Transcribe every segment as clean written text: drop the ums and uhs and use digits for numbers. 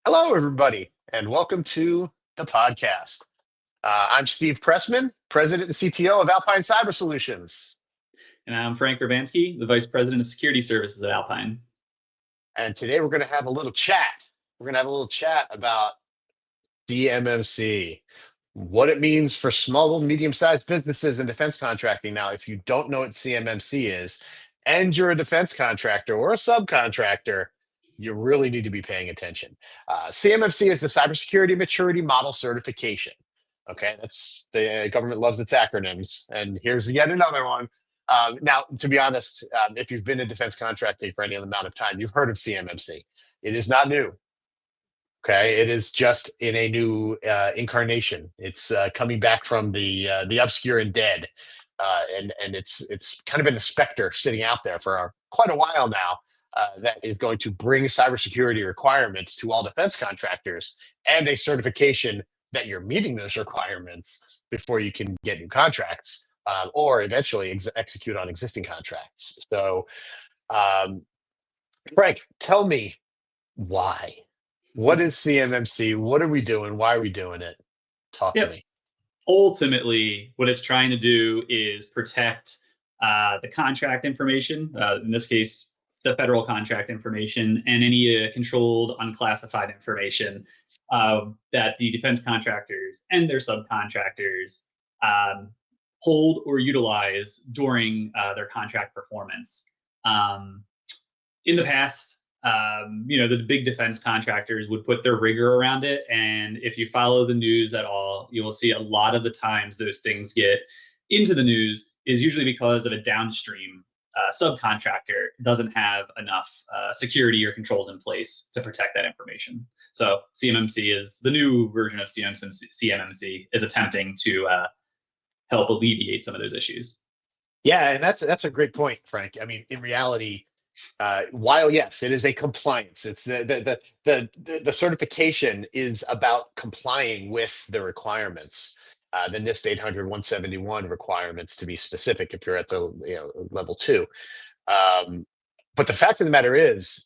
Hello, everybody, and welcome to the podcast. I'm Steve Pressman, President and CTO of Alpine Cyber Solutions. And I'm Frank Urbanski, the Vice President of Security Services at Alpine. And today we're going to have a little chat. We're going to have a little chat about CMMC, what it means for small and medium-sized businesses and defense contracting. Now, if you don't know what CMMC is, and you're a defense contractor or a subcontractor, you really need to be paying attention. CMMC is the Cybersecurity Maturity Model Certification. Okay, that's the government loves its acronyms, and here's yet another one. Now, to be honest, if you've been in defense contracting for any amount of time, you've heard of CMMC. It is not new. Okay, it is just in a new incarnation. It's coming back from the obscure and dead, and it's kind of been the specter sitting out there for quite a while now. That is going to bring cybersecurity requirements to all defense contractors and a certification that you're meeting those requirements before you can get new contracts or eventually execute on existing contracts. So, um, Frank, tell me why. What is CMMC? What are we doing? Why are we doing it? Talk to Yep. me. Ultimately, what it's trying to do is protect the contract information, in this case, the federal contract information, and any controlled unclassified information that the defense contractors and their subcontractors um, hold or utilize during their contract performance. Um, in the past, the big defense contractors would put their rigor around it. And if you follow the news at all, you will see a lot of the times those things get into the news is usually because of a downstream subcontractor doesn't have enough security or controls in place to protect that information. So CMMC is the new version of CMMC is attempting to help alleviate some of those issues. Yeah, and that's a great point, Frank. I mean, in reality, while yes, it is a compliance. It's the certification is about complying with the requirements, the NIST 800-171 requirements to be specific. If you're at the level two, um, but the fact of the matter is,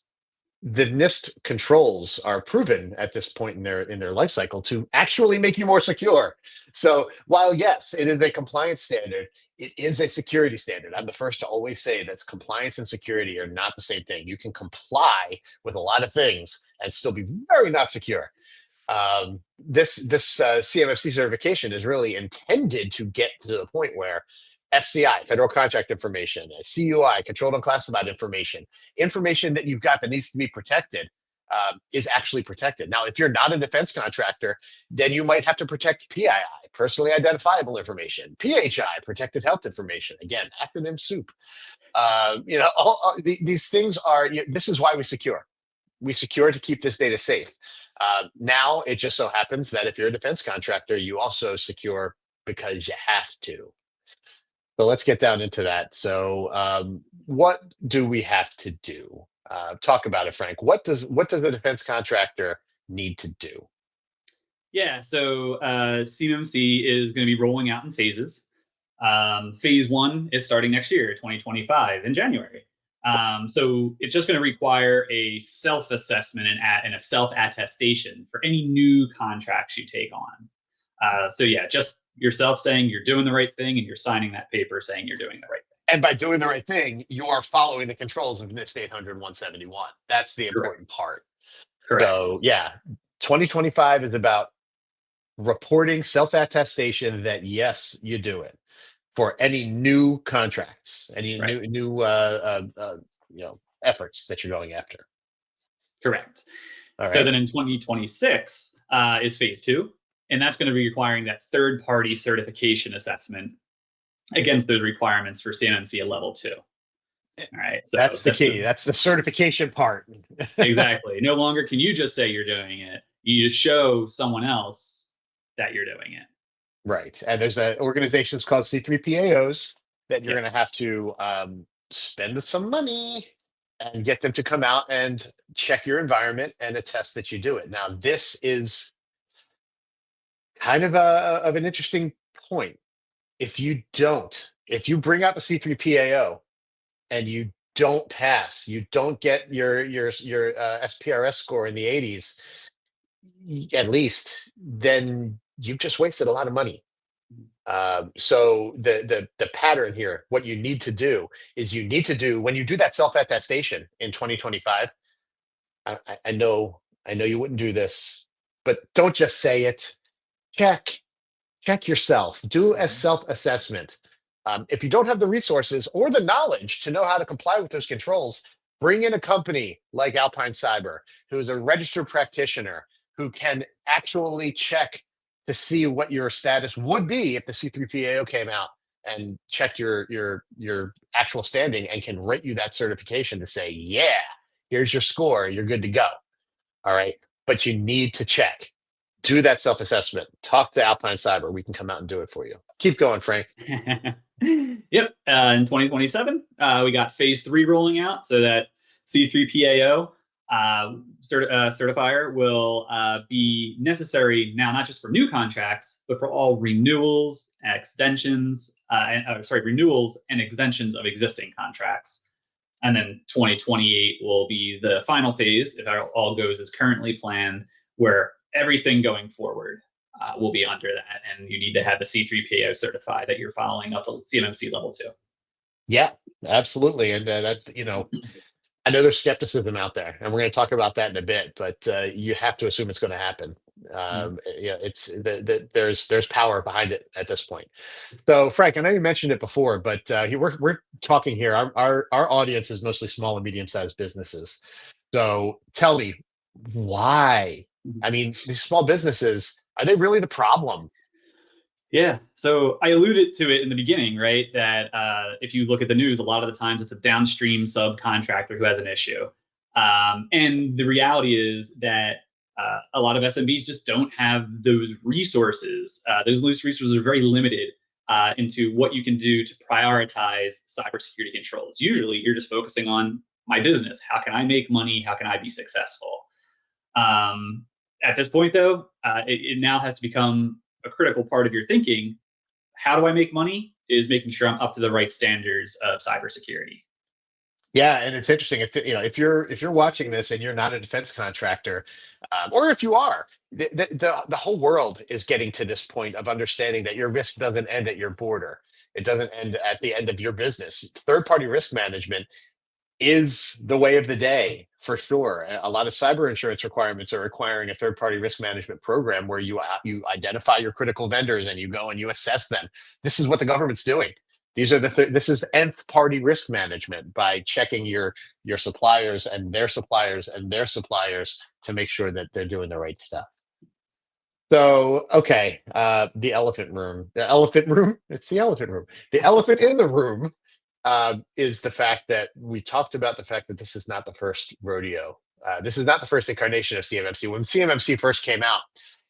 the NIST controls are proven at this point in their life cycle to actually make you more secure. So while yes, it is a compliance standard, it is a security standard. I'm the first to always say that compliance and security are not the same thing. You can comply with a lot of things and still be very not secure. This CMFC certification is really intended to get to the point where FCI, federal contract information, CUI, controlled unclassified information that you've got that needs to be protected, is actually protected. Now, if you're not a defense contractor, then you might have to protect PII, personally identifiable information, PHI, protected health information. Again, acronym soup. These things are. This is why we secure. We secure to keep this data safe. Now, it just so happens that if you're a defense contractor, you also secure because you have to. So let's get down into that. So, what do we have to do? Talk about it, Frank. What does the defense contractor need to do? Yeah, so CMMC is going to be rolling out in phases. Phase one is starting next year, 2025, in January. So it's just going to require a self-assessment and a self-attestation for any new contracts you take on. So yeah, just yourself saying you're doing the right thing and you're signing that paper saying you're doing the right thing. And by doing the right thing, you are following the controls of NIST 800-171. That's the Correct. important part. Correct. So, yeah, 2025 is about reporting self-attestation that yes, you do it for any new contracts, any Right. new efforts that you're going after. Correct. All So right. then in 2026 is phase two, and that's going to be requiring that third party certification assessment against those requirements for CMMC at level two. All right. So That's the key. That's the certification part. exactly. No longer can you just say you're doing it. You just show someone else that you're doing it. Right. And there's organizations called C3PAOs that you're going Yes. to have to spend some money and get them to come out and check your environment and attest that you do it. Now, this is kind of an interesting point. If you bring out the C3PAO and you don't pass, you don't get your SPRS score in the 80s, at least, then you've just wasted a lot of money. So the pattern here, what you need to do is you need to do when you do that self attestation in 2025. I know you wouldn't do this, but don't just say it. Check check yourself. Do a Mhm. self assessment. If you don't have the resources or the knowledge to know how to comply with those controls, bring in a company like Alpine Cyber, who's a registered practitioner who can actually check to see what your status would be if the C3PAO came out and checked your actual standing and can rate you that certification to say, yeah, here's your score, you're good to go. All right. But you need to check. Do that self assessment. Talk to Alpine Cyber. We can come out and do it for you. Keep going, Frank. Yep. In 2027, we got phase three rolling out, so that C3PAO certifier will be necessary now, not just for new contracts, but for all renewals, extensions, renewals and extensions of existing contracts. And then 2028 will be the final phase, if all goes as currently planned, where everything going forward will be under that. And you need to have the C3PAO certified that you're following up to CMMC level 2. Yeah, absolutely. And I know there's skepticism out there, and we're going to talk about that in a bit. But you have to assume it's going to happen. It's there's power behind it at this point. So, Frank, I know you mentioned it before, but we're talking here. Our audience is mostly small and medium sized businesses. So, tell me why. I mean, these small businesses, are they really the problem? Yeah. So I alluded to it in the beginning, right? That if you look at the news, a lot of the times it's a downstream subcontractor who has an issue. And the reality is that a lot of SMBs just don't have those resources. Those loose resources are very limited into what you can do to prioritize cybersecurity controls. Usually, you're just focusing on my business. How can I make money? How can I be successful? Um, at this point, though, it now has to become a critical part of your thinking. How do I make money? Is making sure I'm up to the right standards of cybersecurity. Yeah, and it's interesting if you're watching this and you're not a defense contractor, or if you are, the whole world is getting to this point of understanding that your risk doesn't end at your border. It doesn't end at the end of your business. Third party risk management is the way of the day for sure. A lot of cyber insurance requirements are requiring a third-party risk management program where you identify your critical vendors and you go and you assess them. This is what the government's doing. This is nth party risk management by checking your suppliers and their suppliers and their suppliers to make sure that they're doing the right stuff. So, okay, the elephant room. The elephant room? It's the elephant room. The elephant in the room is the fact that we talked about the fact that this is not the first rodeo. This is not the first incarnation of CMMC. When CMMC first came out,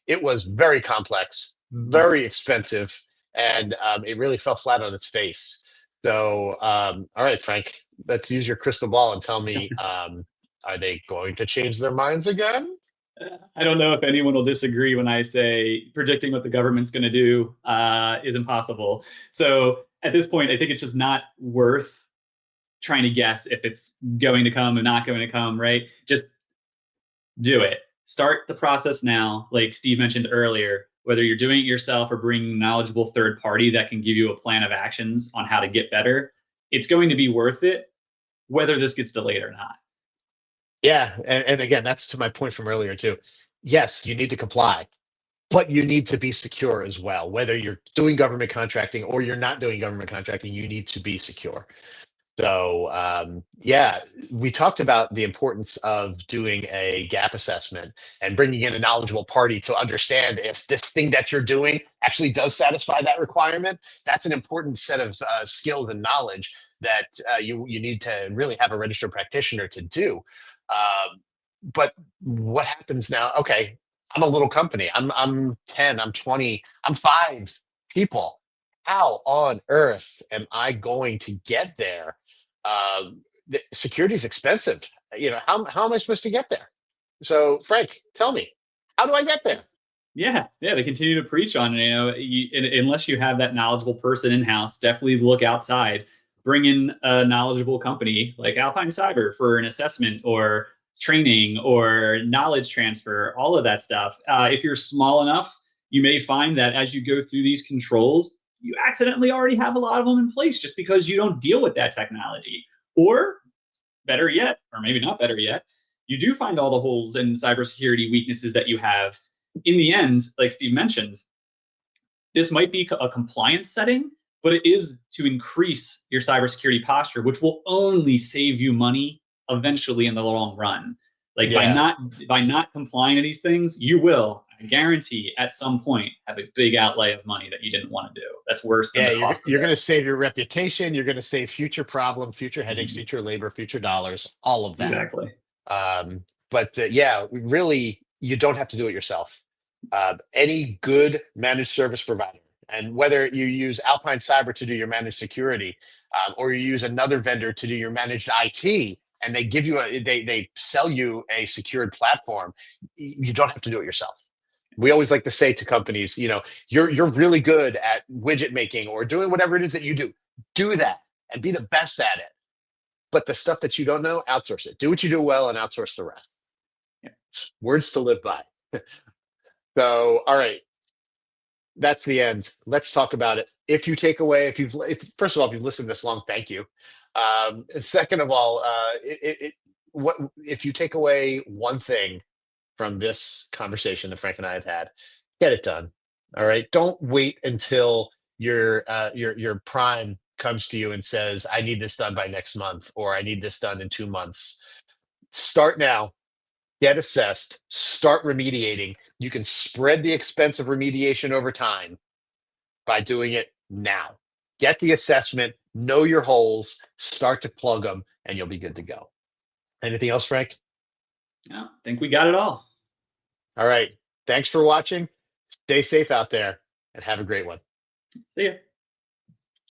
it was very complex, very expensive, and it really fell flat on its face. So, all right, Frank, let's use your crystal ball and tell me, are they going to change their minds again? I don't know if anyone will disagree when I say predicting what the government's going to do is impossible. So at this point, I think it's just not worth trying to guess if it's going to come or not going to come, right? Just do it. Start the process now, like Steve mentioned earlier, whether you're doing it yourself or bringing a knowledgeable third party that can give you a plan of actions on how to get better. It's going to be worth it, whether this gets delayed or not. Yeah, and again, that's to my point from earlier too. Yes, you need to comply, but you need to be secure as well. Whether you're doing government contracting or you're not doing government contracting, you need to be secure. So, yeah, we talked about the importance of doing a gap assessment and bringing in a knowledgeable party to understand if this thing that you're doing actually does satisfy that requirement. That's an important set of skills and knowledge that you need to really have a registered practitioner to do. But what happens now? Okay, I'm a little company. I'm 10. I'm 20. I'm 5 people. How on earth am I going to get there? Security is expensive. How am I supposed to get there? So, Frank, tell me, how do I get there? Yeah, they continue to preach on it. Unless you have that knowledgeable person in house, definitely look outside. Bring in a knowledgeable company like Alpine Cyber for an assessment, or training or knowledge transfer, all of that stuff. If you're small enough, you may find that as you go through these controls, you accidentally already have a lot of them in place just because you don't deal with that technology. Or better yet, or maybe not better yet, you do find all the holes and cybersecurity weaknesses that you have. In the end, like Steve mentioned, this might be a compliance setting, but it is to increase your cybersecurity posture, which will only save you money eventually in the long run. Like Yeah. by not complying to these things, you will, I guarantee, at some point have a big outlay of money that you didn't want to do. That's worse than Yeah, the cost of you're going to this. save your reputation. You're going to save future problem, future headaches, Mhm. future labor, future dollars, all of that. Exactly. But yeah, really, you don't have to do it yourself. Any good managed service provider, and whether you use Alpine Cyber to do your managed security, or you use another vendor to do your managed IT, and they give you they sell you a secured platform, you don't have to do it yourself. We always like to say to companies, you're really good at widget making or doing whatever it is that you do. Do that and be the best at it. But the stuff that you don't know, outsource it. Do what you do well and outsource the rest. Yeah. Words to live by. So, all right, that's the end. Let's talk about it. If you take away, if first of all, if you've listened this long, thank you. Second of all, what if you take away one thing from this conversation that Frank and I have had? Get it done. All right. Don't wait until your prime comes to you and says, "I need this done by next month," or "I need this done in 2 months." Start now, get assessed, start remediating. You can spread the expense of remediation over time by doing it now. Get the assessment, know your holes, start to plug them, and you'll be good to go. Anything else, Frank? Yeah, I think we got it all. All right. Thanks for watching. Stay safe out there and have a great one. See ya.